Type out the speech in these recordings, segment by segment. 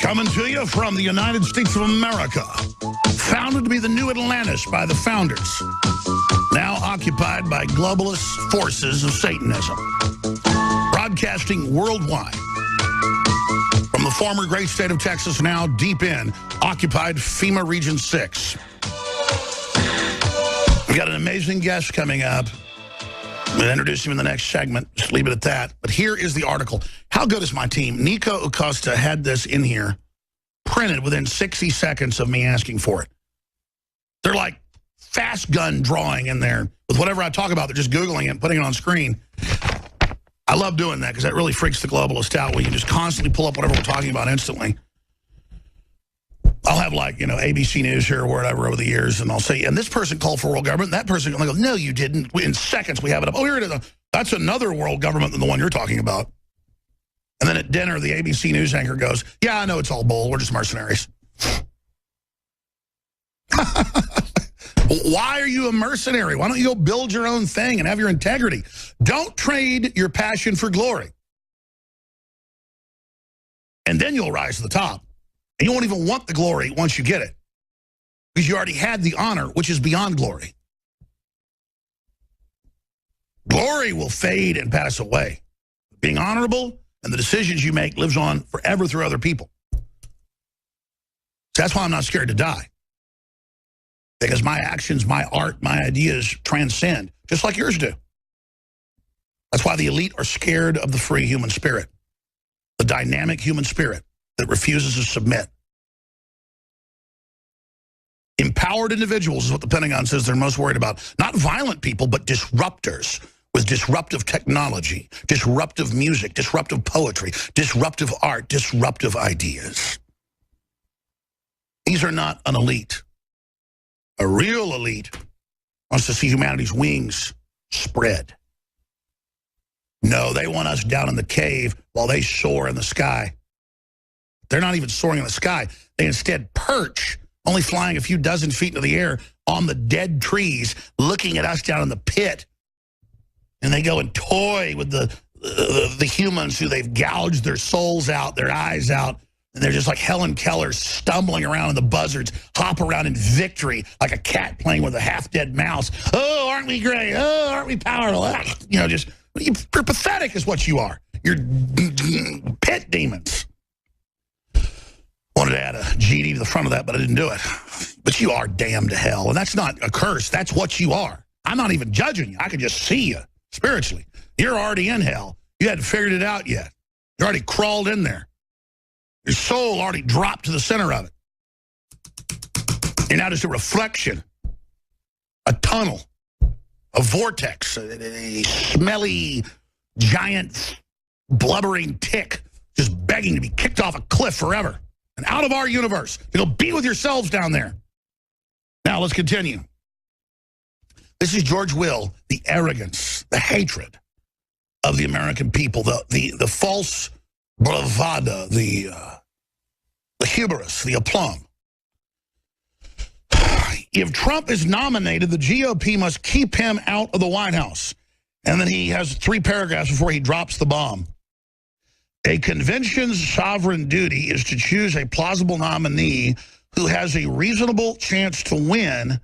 Coming to you from the United States of America. Founded to be the new Atlantis by the founders. Now occupied by globalist forces of Satanism. Broadcasting worldwide. From the former great state of Texas, now deep in occupied FEMA Region 6. We've got an amazing guest coming up. We'll introduce him in the next segment. Just leave it at that. But here is the article. How good is my team? Nico Acosta had this in here, printed within 60 seconds of me asking for it. They're like fast gun drawing in there. With whatever I talk about, they're just Googling it and putting it on screen. I love doing that because that really freaks the globalist out when you can just constantly pull up whatever we're talking about instantly. I'll have like, ABC News here or whatever over the years, and I'll say, and this person called for world government, and that person, and I go, no, you didn't. In seconds, we have it up. Oh, here it is. That's another world government than the one you're talking about. And then at dinner, the ABC News anchor goes, yeah, I know it's all bull. We're just mercenaries. Why are you a mercenary? Why don't you go build your own thing and have your integrity? Don't trade your passion for glory. And then you'll rise to the top. And you won't even want the glory once you get it. Because you already had the honor, which is beyond glory. Glory will fade and pass away. Being honorable and the decisions you make lives on forever through other people. That's why I'm not scared to die. Because my actions, my art, my ideas transcend, just like yours do. That's why the elite are scared of the free human spirit. The dynamic human spirit that refuses to submit. Empowered individuals is what the Pentagon says they're most worried about. Not violent people, but disruptors with disruptive technology, disruptive music, disruptive poetry, disruptive art, disruptive ideas. These are not an elite. A real elite wants to see humanity's wings spread. No, they want us down in the cave while they soar in the sky. They're not even soaring in the sky. They instead perch, only flying a few dozen feet into the air on the dead trees, looking at us down in the pit. And they go and toy with the humans who they've gouged their souls out, their eyes out. And they're just like Helen Keller stumbling around, and the buzzards hop around in victory like a cat playing with a half-dead mouse. Oh, aren't we great? Oh, aren't we powerful? You're pathetic is what you are. You're pit demons. Wanted to add a GD to the front of that, but I didn't do it. But you are damned to hell, and that's not a curse. That's what you are. I'm not even judging you. I can just see you spiritually. You're already in hell. You hadn't figured it out yet. You already crawled in there. Your soul already dropped to the center of it. You're now just a reflection, a tunnel, a vortex, a smelly, giant, blubbering tick just begging to be kicked off a cliff forever. And out of our universe. You'll be with yourselves down there. Now, let's continue. This is George Will, the arrogance, the hatred of the American people, the false bravado, the hubris, the aplomb. If Trump is nominated, the GOP must keep him out of the White House. And then he has 3 paragraphs before he drops the bomb. A convention's sovereign duty is to choose a plausible nominee who has a reasonable chance to win,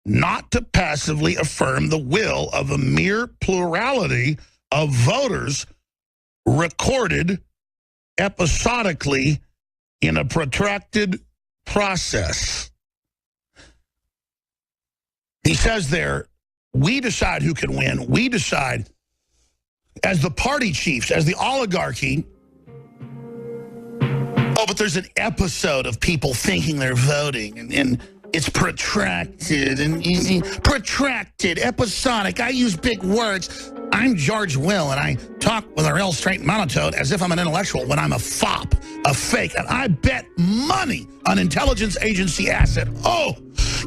not to passively affirm the will of a mere plurality of voters recorded episodically in a protracted process. He says there, we decide who can win. We decide as the party chiefs, as the oligarchy. Oh, but there's an episode of people thinking they're voting, and it's protracted, protracted, episodic. I use big words. I'm George Will, and I talk with a real straight monotone as if I'm an intellectual when I'm a fop, a fake, and I bet money on intelligence agency asset. Oh,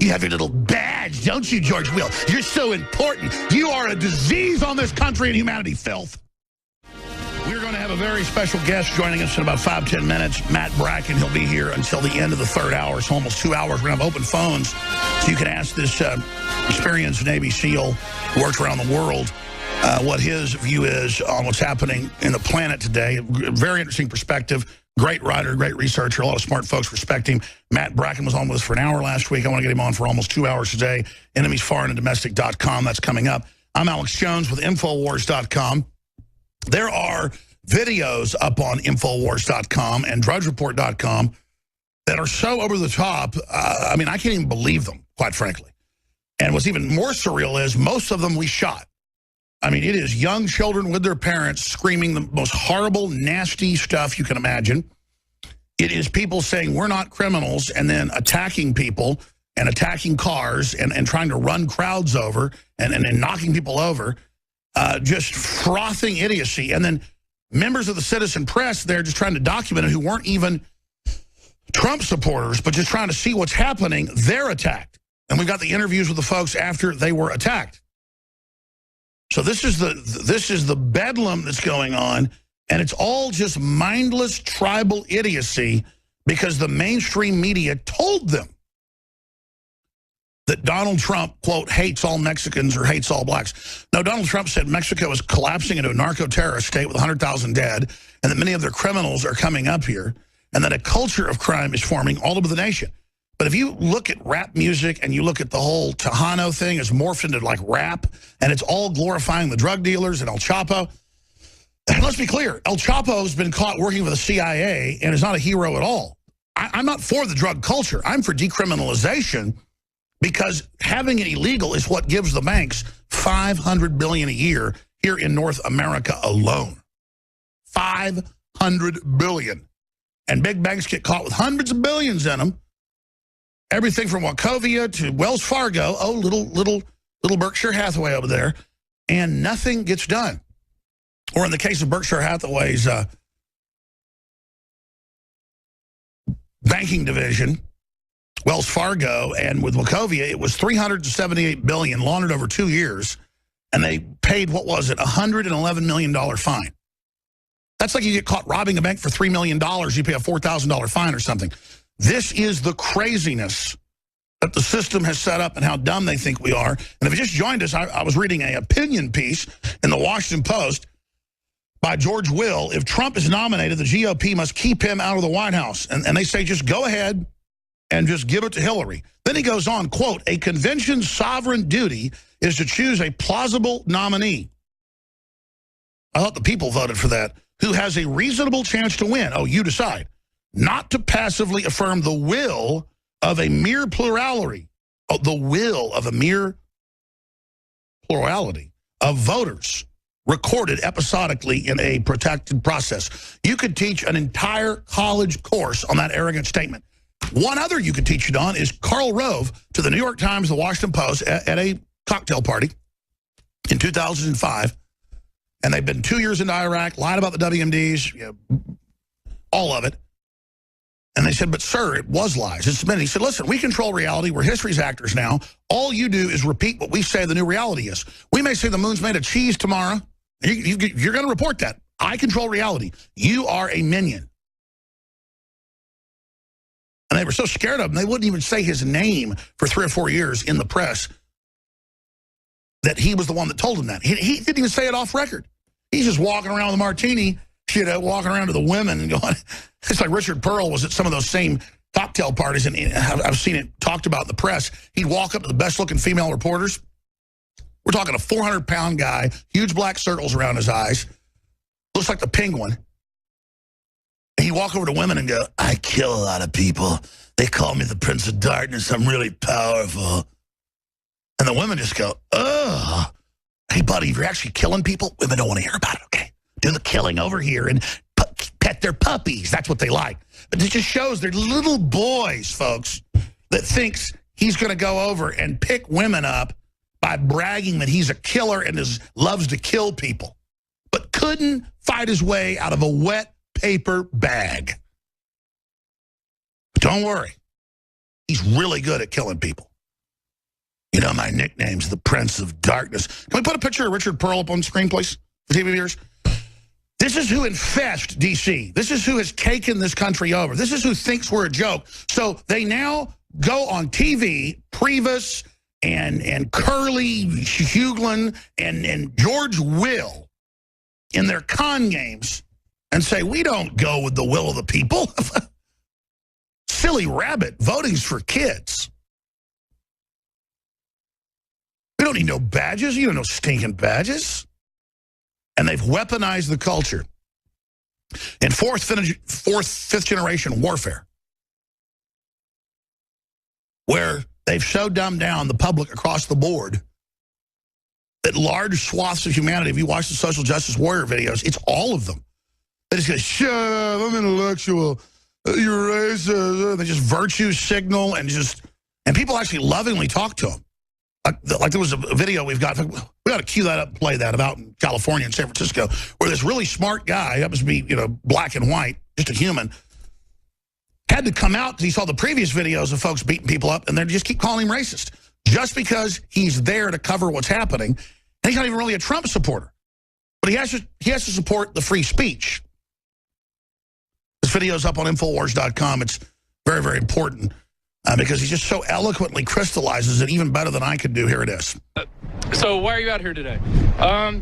you have your little badge, don't you, George Will? You're so important. You are a disease on this country and humanity, filth. We're going to have a very special guest joining us in about 5-10 minutes. Matt Bracken. He'll be here until the end of the 3rd hour, so almost 2 hours. We're going to have open phones, so you can ask this experienced Navy SEAL who works around the world what his view is on what's happening in the planet today. Very interesting perspective. Great writer, great researcher. A lot of smart folks respect him. Matt Bracken was on with us for an hour last week. I want to get him on for almost 2 hours today. EnemiesForeignAndDomestic.com. That's coming up. I'm Alex Jones with Infowars.com. There are videos up on Infowars.com and DrudgeReport.com that are so over the top, I mean, I can't even believe them, quite frankly. And what's even more surreal is most of them we shot. I mean, it is young children with their parents screaming the most horrible, nasty stuff you can imagine. It is people saying we're not criminals and then attacking people and attacking cars and trying to run crowds over and knocking people over. Just frothing idiocy. And then members of the citizen press, they're just trying to document it, who weren't even Trump supporters, but just trying to see what's happening. They're attacked. And we've got the interviews with the folks after they were attacked. So this is the bedlam that's going on, and it's all just mindless tribal idiocy because the mainstream media told them that Donald Trump, quote, hates all Mexicans or hates all blacks. No, Donald Trump said Mexico is collapsing into a narco-terrorist state with 100,000 dead, and that many of their criminals are coming up here, and that a culture of crime is forming all over the nation. But if you look at rap music and you look at the whole Tejano thing, it's morphed into like rap, and it's all glorifying the drug dealers and El Chapo. And let's be clear, El Chapo's been caught working for the CIA and is not a hero at all. I'm not for the drug culture. I'm for decriminalization because having it illegal is what gives the banks $500 billion a year here in North America alone. $500 billion. And big banks get caught with hundreds of billions in them. Everything from Wachovia to Wells Fargo, oh, little Berkshire Hathaway over there, and nothing gets done. Or in the case of Berkshire Hathaway's banking division, Wells Fargo, and with Wachovia, it was $378 billion laundered over 2 years, and they paid, what was it, $111 million fine. That's like you get caught robbing a bank for $3 million, you pay a $4,000 fine or something. This is the craziness that the system has set up and how dumb they think we are. And if you just joined us, I was reading an opinion piece in the Washington Post by George Will. If Trump is nominated, the GOP must keep him out of the White House. And they say just go ahead and just give it to Hillary. Then he goes on, quote, a convention's sovereign duty is to choose a plausible nominee. I thought the people voted for that. Who has a reasonable chance to win. Oh, you decide. Not to passively affirm the will of a mere plurality, the will of a mere plurality of voters recorded episodically in a protected process. You could teach an entire college course on that arrogant statement. One other you could teach it on is Karl Rove to the New York Times, the Washington Post at a cocktail party in 2005. And they've been 2 years into Iraq, lied about the WMDs, you know, all of it. And they said, but sir, it was lies. It's been. He said, listen, we control reality. We're history's actors now. All you do is repeat what we say the new reality is. We may say the moon's made of cheese tomorrow. You're going to report that. I control reality. You are a minion. And they were so scared of him, they wouldn't even say his name for 3 or 4 years in the press that he was the one that told him that. He didn't even say it off record. He's just walking around with a martini, you know, walking around to the women and going, it's like Richard Pearl was at some of those same cocktail parties, and I've seen it talked about in the press. He'd walk up to the best-looking female reporters. We're talking a 400-pound guy, huge black circles around his eyes, looks like the Penguin. And he'd walk over to women and go, I kill a lot of people. They call me the Prince of Darkness. I'm really powerful. And the women just go, ugh. Hey, buddy, if you're actually killing people, women don't want to hear about it, okay? Do the killing over here and pet their puppies. That's what they like. But it just shows they're little boys, folks, that thinks he's going to go over and pick women up by bragging that he's a killer and loves to kill people, but couldn't fight his way out of a wet paper bag. But don't worry. He's really good at killing people. You know, my nickname's the Prince of Darkness. Can we put a picture of Richard Pearl up on the screen, please, for TV viewers? This is who infest D.C. This is who has taken this country over. This is who thinks we're a joke. So they now go on TV, Priebus and Curly Huglin and George Will in their con games and say, we don't go with the will of the people. Silly rabbit, voting's for kids. We don't need no badges. You don't know stinking badges. And they've weaponized the culture in fifth generation warfare, where they've so dumbed down the public across the board that large swaths of humanity, if you watch the social justice warrior videos, it's all of them. They just go, shut up, I'm intellectual, you're racist. They just virtue signal and people actually lovingly talk to them. Like there was a video we got to cue that up and play that about in California and San Francisco, where this really smart guy, happens to be, black and white, just a human, had to come out because he saw the previous videos of folks beating people up, and they just keep calling him racist just because he's there to cover what's happening. And he's not even really a Trump supporter, but he has to support the free speech. This video's up on Infowars.com. It's very, very important. Because he just so eloquently crystallizes it even better than I could do. Here it is. So why are you out here today? I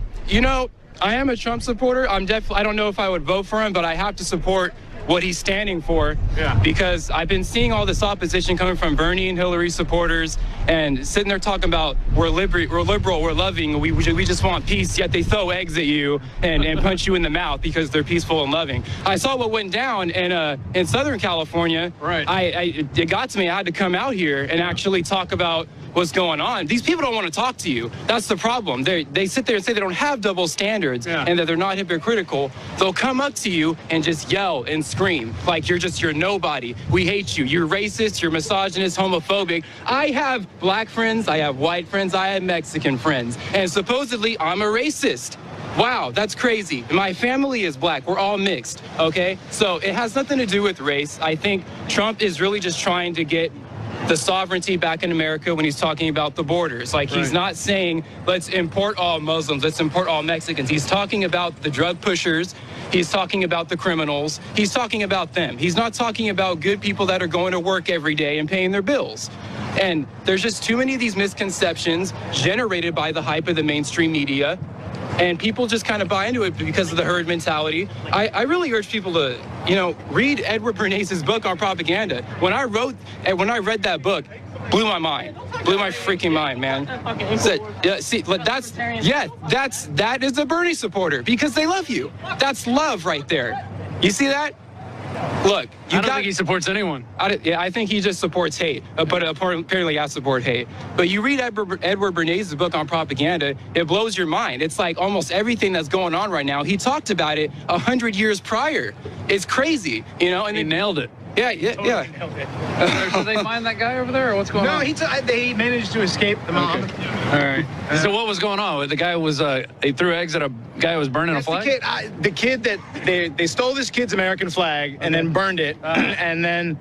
am a Trump supporter. I don't know if I would vote for him, but I have to support what he's standing for. Yeah. Because I've been seeing all this opposition coming from Bernie and Hillary supporters and sitting there talking about we're liberal, we're loving, we just want peace, yet they throw eggs at you and punch you in the mouth because they're peaceful and loving. I saw what went down in Southern California. Right. It got to me. I had to come out here and actually talk about what's going on. These people don't want to talk to you. That's the problem. They sit there and say they don't have double standards and that they're not hypocritical. They'll come up to you and just yell and scream like you're nobody. We hate you. You're racist. You're misogynist, homophobic. I have black friends. I have white friends. I have Mexican friends. And supposedly I'm a racist. Wow, that's crazy. My family is black. We're all mixed, okay? So it has nothing to do with race. I think Trump is really just trying to get the sovereignty back in America when he's talking about the borders. Like, he's not saying, let's import all Muslims, let's import all Mexicans. He's talking about the drug pushers. He's talking about the criminals. He's talking about them. He's not talking about good people that are going to work every day and paying their bills. And there's just too many of these misconceptions generated by the hype of the mainstream media. And people just kind of buy into it because of the herd mentality. I really urge people to, read Edward Bernays' book on propaganda. When I read that book, blew my mind. Blew my freaking mind, man. That is a Bernie supporter because they love you. That's love right there. You see that? Look, I don't think he supports anyone. I think he just supports hate, but apparently I support hate. But you read Edward Bernays' book on propaganda, it blows your mind. It's like almost everything that's going on right now, he talked about it 100 years prior. It's crazy, and he nailed it. Yeah. Did they find that guy over there, or what's going on? No, they managed to escape the mob. Okay. All right. So what was going on? The guy was, he threw eggs at a guy who was burning a flag? The kid that they stole this kid's American flag and then burned it and then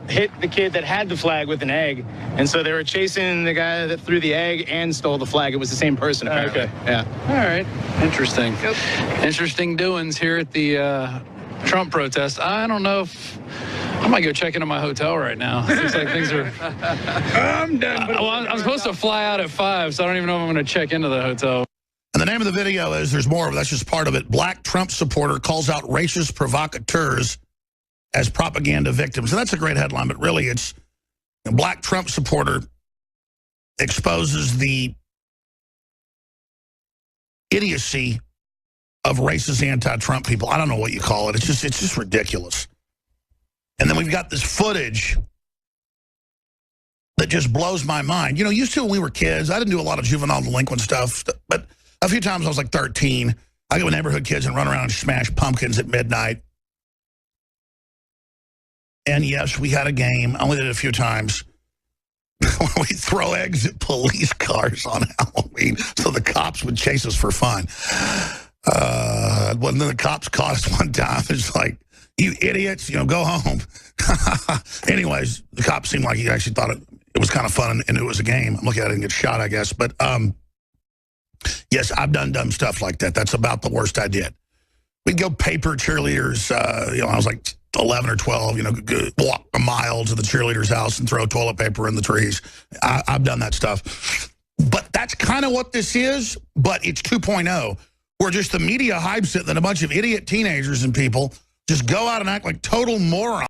hit the kid that had the flag with an egg. And so they were chasing the guy that threw the egg and stole the flag. It was the same person, apparently. Okay. Yeah. All right. Interesting. Yep. Interesting doings here at the Trump protest. I don't know if I might go check into my hotel right now. It looks like things are. I'm done. I'm supposed to fly out at 5, so I don't even know if I'm going to check into the hotel. And the name of the video is, there's more of it, that's just part of it. Black Trump supporter calls out racist provocateurs as propaganda victims. And that's a great headline, but really it's a black Trump supporter exposes the idiocy of racist anti-Trump people. I don't know what you call it. It's just ridiculous. And then we've got this footage that just blows my mind. Used to when we were kids, I didn't do a lot of juvenile delinquent stuff, but a few times I was like 13. I go with neighborhood kids and run around and smash pumpkins at midnight. And yes, we had a game. I only did it a few times. We throw eggs at police cars on Halloween so the cops would chase us for fun. When the cops caught us one time, it's like, you idiots, go home. Anyways, the cops seemed like he actually thought it was kind of fun and it was a game. I'm looking at it and get shot, I guess. But yes, I've done dumb stuff like that. That's about the worst I did. We'd go paper cheerleaders. I was like 11 or 12, walk a mile to the cheerleader's house and throw toilet paper in the trees. I've done that stuff. But that's kind of what this is, but it's 2.0, where just the media hypes it, then a bunch of idiot teenagers and people just go out and act like total morons.